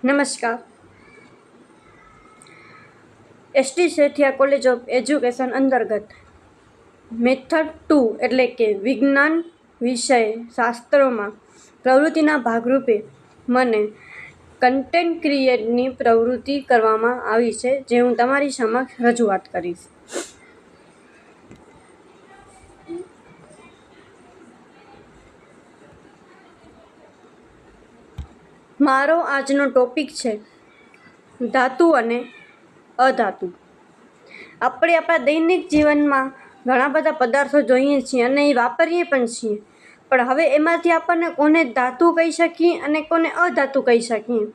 નમસ્કાર. ST Sethia college of education અંતર્ગત method 2 એટલે કે વિજ્ઞાન વિષય શાસ્ત્રોમાં પ્રવૃત્તિના ભાગરૂપે મને કન્ટેન્ટ ક્રિએટની પ્રવૃત્તિ કરવામાં આવી છે, જે હું તમારી સમક્ષ રજૂઆત કરીશ. મારો આજનો ટોપિક છે ધાતુ અને અધાતુ. આપણે આપણા દૈનિક જીવનમાં ઘણા બધા પદાર્થો જોઈએ છીએ અને એ વાપરીએ પણ છીએ, પણ હવે એમાંથી આપણને કોને ધાતુ કહી શકીએ અને કોને અધાતુ કહી શકીએ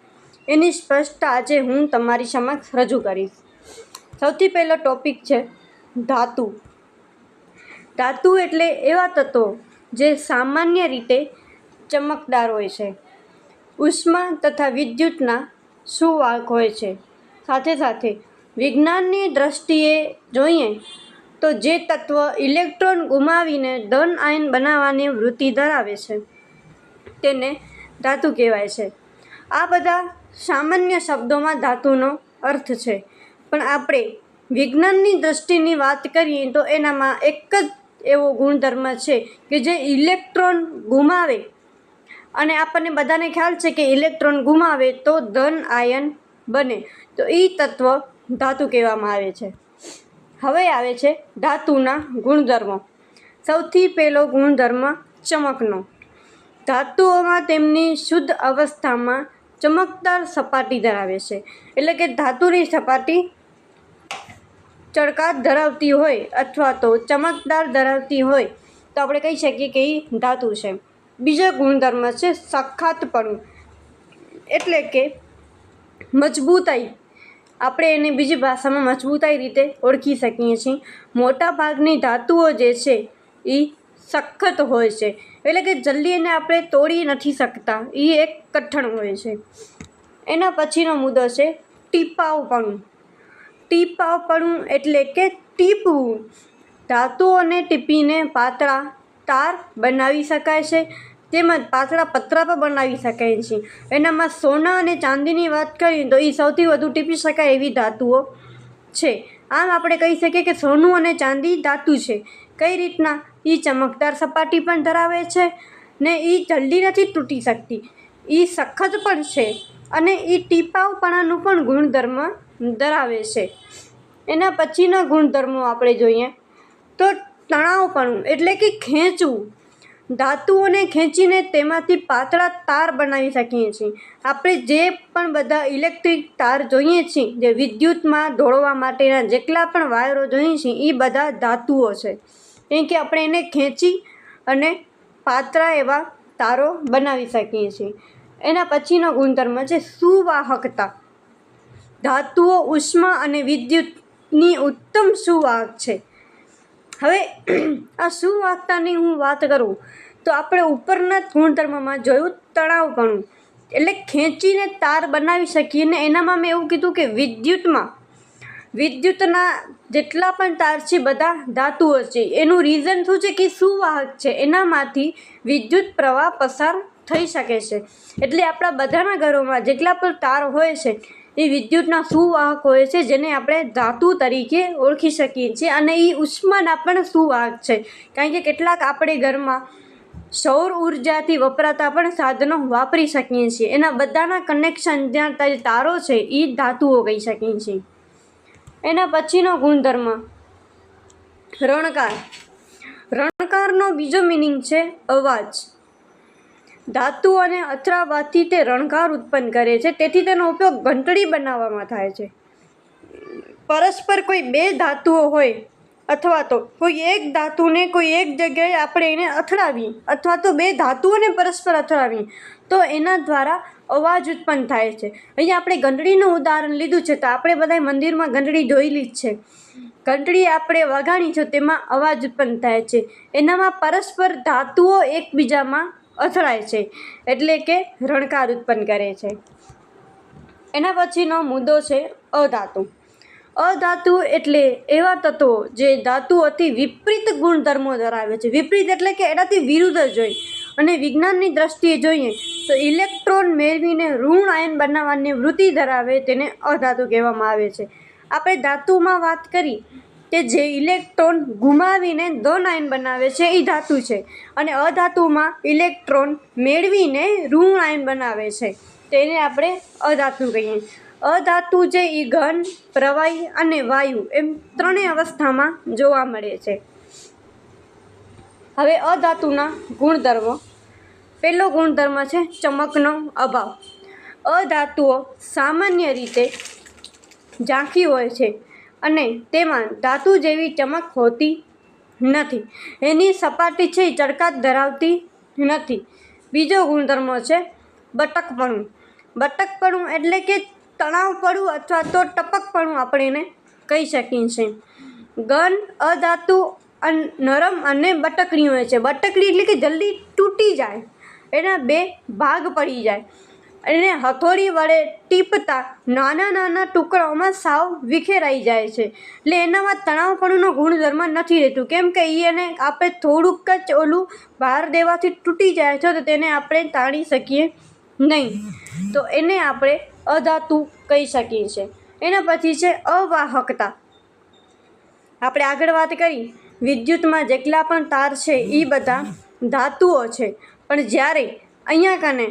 એની સ્પષ્ટતા આજે હું તમારી સમક્ષ રજૂ કરીશ. સૌથી પહેલો ટોપિક છે ધાતુ. ધાતુ એટલે એવા તત્વો જે સામાન્ય રીતે ચમકદાર હોય છે, ઉષ્મા તથા વિદ્યુતના સુવાહક હોય છે. સાથે સાથે વિજ્ઞાનની દ્રષ્ટિએ જોઈએ તો જે તત્વ ઇલેક્ટ્રોન ગુમાવીને ધન આયન બનાવવાની વૃત્તિ ધરાવે છે તેને ધાતુ કહેવાય છે. આ બધા સામાન્ય શબ્દોમાં ધાતુનો અર્થ છે, પણ આપણે વિજ્ઞાનની દ્રષ્ટિની વાત કરીએ તો એનામાં એક જ એવો ગુણધર્મ છે કે જે ઇલેક્ટ્રોન ગુમાવે, અને આપણને બધાને ખ્યાલ છે કે ઇલેક્ટ્રોન ગુમાવે તો ધન આયન બને, તો એ તત્વ ધાતુ કહેવામાં આવે છે. હવે આવે છે ધાતુના ગુણધર્મો. સૌથી પહેલો ગુણધર્મ ચમકનો. ધાતુઓમાં તેમની શુદ્ધ અવસ્થામાં ચમકદાર સપાટી ધરાવે છે, એટલે કે ધાતુની સપાટી ચળકાટ ધરાવતી હોય અથવા તો ચમકદાર ધરાવતી હોય તો આપણે કહી શકીએ કે એ ધાતુ છે. બીજો ગુણધર્મ છે સખાતપણું, એટલે કે મજબૂતાઈ. આપણે એને બીજી ભાષામાં મજબૂતાઈ રીતે ઓળખી શકીએ છીએ. મોટા ભાગની ધાતુઓ જે છે એ સખત હોય છે, એટલે કે જલ્દી એને આપણે તોડી નથી શકતા, એ એક કઠણ હોય છે. એના પછીનો મુદ્દો છે ટીપાવપણું. ટીપાવપણું એટલે કે ટીપવું. ધાતુઓને ટીપીને પાતળા તાર બનાવી શકાય છે, તેમજ પાતળા પતરા પણ બનાવી શકાય છે. એનામાં સોના અને ચાંદીની વાત કરીએ તો એ સૌથી વધુ ટીપી શકાય એવી ધાતુઓ છે. આમ આપણે કહી શકીએ કે સોનું અને ચાંદી ધાતુ છે. કઈ રીતના? એ ચમકદાર સપાટી પણ ધરાવે છે ને એ જલ્દી નથી તૂટી શકતી, એ સખત પણ છે અને એ ટીપાવપણાનું પણ ગુણધર્મ ધરાવે છે. એના પછીના ગુણધર્મો આપણે જોઈએ તો તણાવપણું, એટલે કે ખેંચવું. ધાતુઓને ખેંચીને તેમાંથી પાતળા તાર બનાવી શકીએ છીએ. આપણે જે પણ બધા ઇલેક્ટ્રિક તાર જોઈએ છીએ, જે વિદ્યુતમાં દોડવા માટેના જેટલા પણ વાયરો જોઈએ છીએ, એ બધા ધાતુઓ છે, કેમ કે આપણે એને ખેંચી અને પાતળા એવા તારો બનાવી શકીએ છીએ. એના પછીનો ગુણધર્મ છે સુવાહકતા. ધાતુઓ ઉષ્મા અને વિદ્યુતની ઉત્તમ સુવાહક છે. હવે આ સુવાહકતાની હું વાત કરું તો આપણે ઉપરના ગુણધર્મમાં જોયું તણાવપણું, એટલે ખેંચીને તાર બનાવી શકીએ ને એનામાં મેં એવું કીધું કે વિદ્યુતના જેટલા પણ તાર છે બધા ધાતુઓ છે. એનું રીઝન શું છે કે સુવાહક છે, એનામાંથી વિદ્યુત પ્રવાહ પસાર થઈ શકે છે. એટલે આપણા બધાના ઘરોમાં જેટલા પણ તાર હોય છે એ વિદ્યુતના સુવાહક હોય છે, જેને આપણે ધાતુ તરીકે ઓળખી શકીએ છીએ. અને એ ઉષ્માના પણ સુવાહક છે, કારણ કે કેટલાક આપણે ઘરમાં સૌર ઉર્જાથી વપરાતા પણ સાધનો વાપરી શકીએ છીએ. એના બધાના કનેક્શન જ્યાં તારો છે એ ધાતુઓ કહી શકીએ છીએ. એના પછીનો ગુણધર્મ રણકાર. રણકારનો બીજો મિનિંગ છે અવાજ. ધાતુઓને અથડાવવાથી તે રણકાર ઉત્પન્ન કરે છે, તેથી તેનો ઉપયોગ ઘંટડી બનાવવામાં થાય છે. પરસ્પર કોઈ બે ધાતુઓ હોય અથવા તો કોઈ એક ધાતુને કોઈ એક જગ્યાએ આપણે એને અથડાવીએ અથવા તો બે ધાતુઓને પરસ્પર અથડાવીએ તો એના દ્વારા અવાજ ઉત્પન્ન થાય છે. અહીંયા આપણે ઘંટડીનું ઉદાહરણ લીધું છે, તો આપણે બધા મંદિરમાં ઘંટડી જોયેલી જ છે. ઘંટડી આપણે વગાડી છે તેમાં અવાજ ઉત્પન્ન થાય છે. એનામાં પરસ્પર ધાતુઓ એકબીજામાં અથડાય છે, એટલે કે રણકાર ઉત્પન્ન કરે છે. એના પછીનો મુદ્દો છે અધાતુ. અધાતુ એટલે એવા તત્વો જે ધાતુઓથી વિપરીત ગુણધર્મો ધરાવે છે. વિપરીત એટલે કે એનાથી વિરુદ્ધ જ હોય. અને વિજ્ઞાનની દ્રષ્ટિએ જોઈએ તો ઇલેક્ટ્રોન મેળવીને ઋણ આયન બનાવવાની વૃત્તિ ધરાવે તેને અધાતુ કહેવામાં આવે છે. આપણે ધાતુમાં વાત કરી કે જે ઇલેક્ટ્રોન ગુમાવીને ધન આયન બનાવે છે એ ધાતુ છે, અને અધાતુમાં ઇલેક્ટ્રોન મેળવીને ઋણ આયન બનાવે છે તેને આપણે અધાતુ કહીએ. અધાતુ જે એ ઘન, પ્રવાહી અને વાયુ એમ ત્રણેય અવસ્થામાં જોવા મળે છે. હવે અધાતુના ગુણધર્મો. પહેલો ગુણધર્મ છે ચમકનો અભાવ. અધાતુઓ સામાન્ય રીતે ઝાંખી હોય છે અને તેમાં ધાતુ જેવી ચમક હોતી નથી. એની સપાટી છે એ ચળકાટ ધરાવતી નથી. બીજો ગુણધર્મ છે બટકપણું. બટકપણું એટલે કે તણાવપણું અથવા તો ટપકપણું આપણે એને કહી શકીએ છીએ. ઘન અધાતુ નરમ અને બટકડી હોય છે. બટકડી એટલે કે જલ્દી તૂટી જાય, એના બે ભાગ પડી જાય, એને હથોડી વડે ટીપતા નાના નાના ટુકડાઓમાં સાવ વિખેરાઈ જાય છે. એટલે એનામાં તણાવપણુંનો ગુણધર્મ નથી રહેતું, કેમ કે એને આપણે થોડુંક જ ઓલું ભાર દેવાથી તૂટી જાય છે, તો તેને આપણે તાણી શકીએ નહીં, તો એને આપણે અધાતુ કહી શકીએ છીએ. એના પછી છે અવાહકતા. આપણે આગળ વાત કરી વિદ્યુતમાં જેટલા પણ તાર છે એ બધા ધાતુઓ છે, પણ જ્યારે અહીંયા કને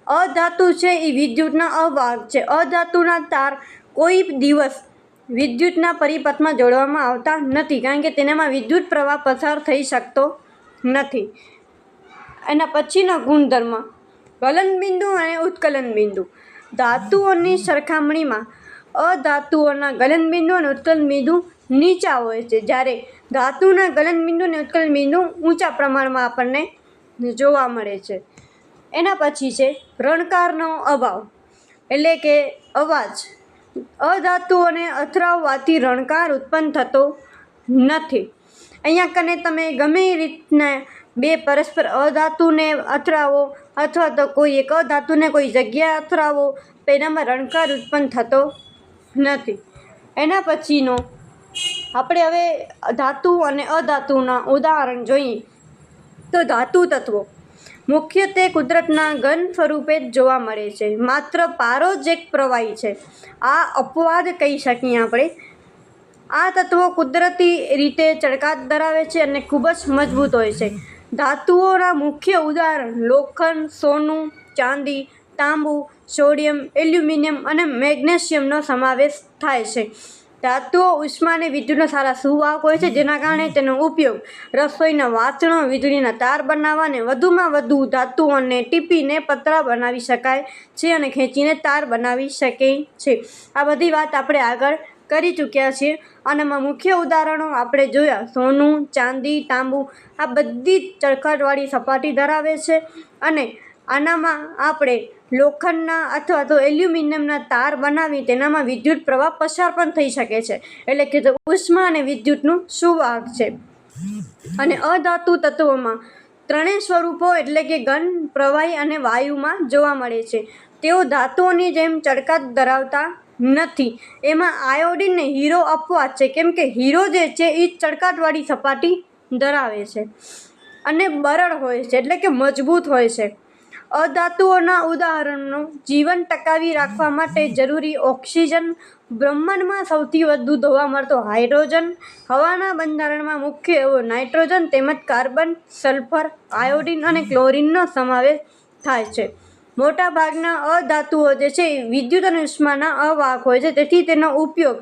અધાતુ છે એ વિદ્યુતના અવાહક છે. અધાતુના તાર કોઈ દિવસ વિદ્યુતના પરિપથમાં જોડવામાં આવતા નથી, કારણ કે તેનામાં વિદ્યુત પ્રવાહ પસાર થઈ શકતો નથી. એના પછીનો ગુણધર્મ ગલનબિંદુ અને ઉત્કલન બિંદુ. ધાતુઓની સરખામણીમાં અધાતુઓના ગલનબિંદુ અને ઉત્કલન બિંદુ નીચા હોય છે, જ્યારે ધાતુના ગલનબિંદુ અને ઉત્કલન બિંદુ ઊંચા પ્રમાણમાં આપણને જોવા મળે છે. એના પછી છે રણકારનો અભાવ, એટલે કે અવાજ. અધાતુઓને અથડાવવાથી રણકાર ઉત્પન્ન થતો નથી. અહીંયા કને તમે ગમે એ રીતના બે પરસ્પર અધાતુને અથડાવો અથવા તો કોઈ એક અધાતુને કોઈ જગ્યાએ અથડાવો તો એનામાં રણકાર ઉત્પન્ન થતો નથી. એના પછીનો આપણે હવે ધાતુ અને અધાતુના ઉદાહરણ જોઈએ તો ધાતુ તત્વો મુખ્યત્વે કુદરતના ઘન સ્વરૂપે જ જોવા મળે છે. માત્ર પારો જ એક પ્રવાહી છે. આ અપવાદ કહી શકીએ આપણે. આ તત્વો કુદરતી રીતે ચળકાટ ધરાવે છે અને ખૂબ જ મજબૂત હોય છે. ધાતુઓના મુખ્ય ઉદાહરણ લોખંડ, સોનું, ચાંદી, તાંબુ, સોડિયમ, એલ્યુમિનિયમ અને મેગ્નેશિયમનો સમાવેશ થાય છે. ધાતુઓ ઉષ્મા અને વિદ્યુતના સારા સુવાહક હોય છે, જેના કારણે તેનો ઉપયોગ રસોઈના વાસણો, વીજળીના તાર બનાવવા અને વધુમાં વધુ ધાતુઓને ટીપીને પતરા બનાવી શકાય છે અને ખેંચીને તાર બનાવી શકે છે. આ બધી વાત આપણે આગળ કરી ચૂક્યા છીએ. આનામાં મુખ્ય ઉદાહરણો આપણે જોયા સોનું, ચાંદી, તાંબુ, આ બધી ચળકટવાળી સપાટી ધરાવે છે અને આનામાં આપણે લોખંડના અથવા તો એલ્યુમિનિયમના તાર બનાવી તેનામાં વિદ્યુત પ્રવાહ પસાર પણ થઈ શકે છે, એટલે કે ઉષ્મા અને વિદ્યુતનું સુવાહક છે. અને અધાતુ તત્વોમાં ત્રણેય સ્વરૂપો એટલે કે ઘન, પ્રવાહી અને વાયુમાં જોવા મળે છે. તેઓ ધાતુઓની જેમ ચળકાટ ધરાવતા નથી. એમાં આયોડિન ને હીરો અપવાદ છે, કેમ કે હીરો જે છે એ ચળકાટવાળી સપાટી ધરાવે છે અને બરડ હોય છે, એટલે કે મજબૂત હોય છે. અધાતુઓના ઉદાહરણો જીવન ટકાવી રાખવા માટે જરૂરી ઓક્સિજન, બ્રહ્માંડમાં સૌથી વધુ જોવા મળતો હાઇડ્રોજન, હવાના બંધારણમાં મુખ્ય એવો નાઇટ્રોજન તેમજ કાર્બન, સલ્ફર, આયોડિન અને ક્લોરિનનો સમાવેશ થાય છે. મોટાભાગના અધાતુઓ જે છે એ વિદ્યુત અને ઉષ્માના અવાહક હોય છે, તેથી તેનો ઉપયોગ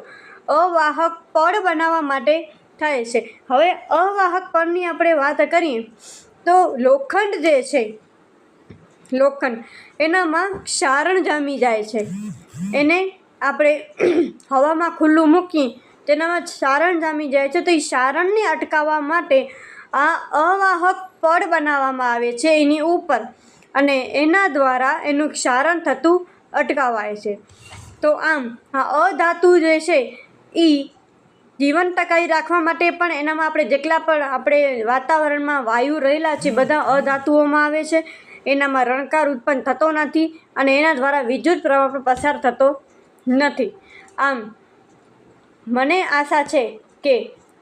અવાહક પડ બનાવવા માટે થાય છે. હવે અવાહક પડની આપણે વાત કરીએ તો લોખંડ જે છે, લોખંડ એનામાં ક્ષારણ જામી જાય છે. એને આપણે હવામાં ખુલ્લું મૂકીએ તેનામાં ક્ષારણ જામી જાય છે, તો એ ક્ષારણને અટકાવવા માટે આ અવાહક પડ બનાવવામાં આવે છે એની ઉપર, અને એના દ્વારા એનું ક્ષારણ થતું અટકાવાય છે. તો આમ આ અધાતુ જે છે એ જીવન ટકાવી રાખવા માટે પણ એનામાં આપણે જેટલા પણ આપણે વાતાવરણમાં વાયુ રહેલા છે બધા અધાતુઓમાં આવે છે. એનામાં રણકાર ઉત્પન્ન થતો નથી અને એના દ્વારા વિદ્યુત પ્રવાહ પણ પસાર થતો નથી. આમ મને આશા છે કે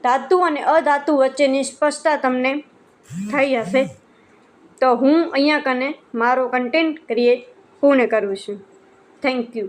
ધાતુ અને અધાતુ વચ્ચેની સ્પષ્ટતા તમને થઈ હશે. તો હું અહીંયા કને મારો કન્ટેન્ટ ક્રિએટ પૂર્ણ કરું છું. Thank you.